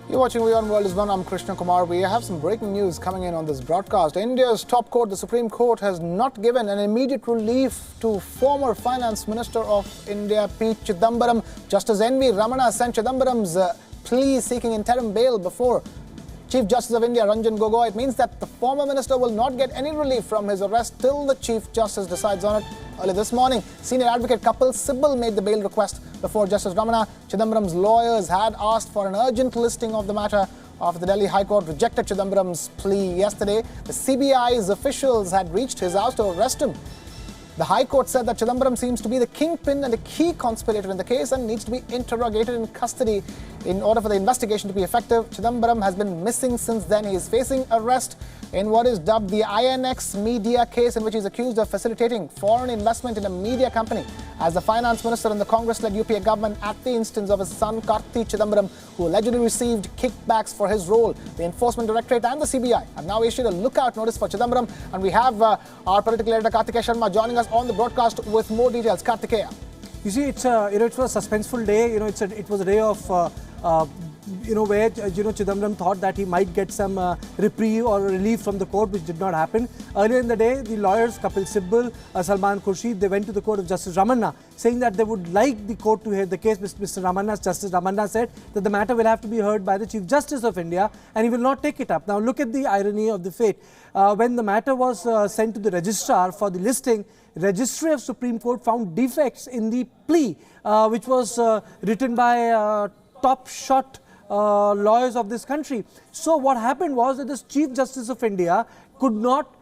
You're watching Wion World is One. I'm Krishna Kumar. We have some breaking news coming in on this broadcast. India's top court, the Supreme Court, has not given an immediate relief to former Finance Minister of India, P Chidambaram. Justice N.V. Ramana sent Chidambaram's plea seeking interim bail before Chief Justice of India, Ranjan Gogoi. It means that the former minister will not get any relief from his arrest till the Chief Justice decides on it. Early this morning, senior advocate Kapil Sibal made the bail request before Justice Ramana. Chidambaram's lawyers had asked for an urgent listing of the matter after the Delhi High Court rejected Chidambaram's plea yesterday. The CBI's officials had reached his house to arrest him. The High Court said that Chidambaram seems to be the kingpin and a key conspirator in the case and needs to be interrogated in custody in order for the investigation to be effective. Chidambaram has been missing since then. He is facing arrest in what is dubbed the INX Media Case, in which he is accused of facilitating foreign investment in a media company as the finance minister in the Congress-led UPA government at the instance of his son Karti Chidambaram, who allegedly received kickbacks for his role. The Enforcement Directorate and the CBI have now issued a lookout notice for Chidambaram, and we have our political editor Kartikeya Sharma joining us on the broadcast with more details. Kartikeya. You see, it's it was a suspenseful day. It was a day of where Chidambaram thought that he might get some reprieve or relief from the court, which did not happen. Earlier in the day, the lawyers Kapil Sibal, Salman Khurshid, they went to the court of Justice Ramana, saying that they would like the court to hear the case. Justice Ramana said that the matter will have to be heard by the Chief Justice of India, and he will not take it up. Now, look at the irony of the fate. When the matter was sent to the registrar for the listing, Registry of Supreme Court found defects in the plea, which was written by top shot lawyers of this country. So what happened was that the Chief Justice of India could not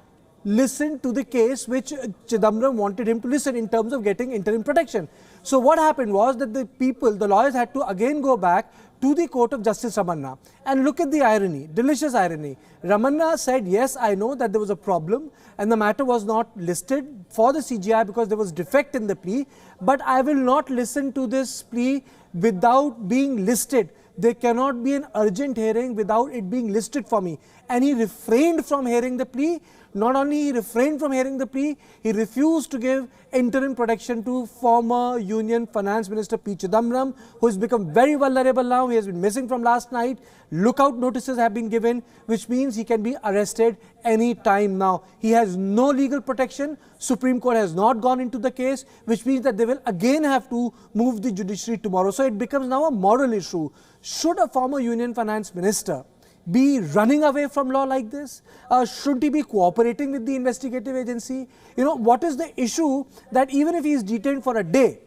listen to the case which Chidambaram wanted him to listen in terms of getting interim protection. So what happened was that the lawyers had to again go back to the court of Justice Ramana. And look at the irony, delicious irony. Ramana said, yes, I know that there was a problem and the matter was not listed for the CGI because there was defect in the plea, but I will not listen to this plea without being listed. There cannot be an urgent hearing without it being listed for me. And he refrained from hearing the plea. Not only he refrained from hearing the plea, he refused to give interim protection to former Union Finance Minister P Chidambaram, who has become very vulnerable now. He has been missing from last night. Lookout notices have been given, which means he can be arrested any time now. He has no legal protection. Supreme Court has not gone into the case, which means that they will again have to move the judiciary tomorrow. So it becomes now a moral issue. Should a former Union Finance Minister be running away from law like this? Should he be cooperating with the investigative agency? What is the issue that even if he is detained for a day,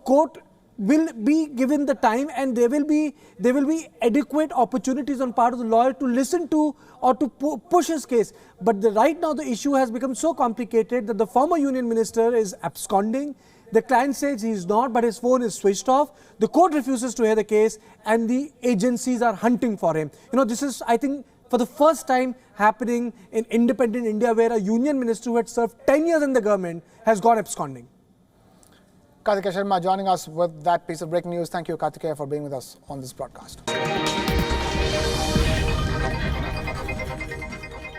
court will be given the time and there will be adequate opportunities on part of the lawyer to listen to or to push his case. But right now the issue has become so complicated that the former union minister is absconding. The client says he is not, but his phone is switched off. The court refuses to hear the case and the agencies are hunting for him. This is, I think, for the first time happening in independent India, where a union minister who had served 10 years in the government has gone absconding. Kartikeya Sharma joining us with that piece of breaking news. Thank you, Kartikeya, for being with us on this broadcast.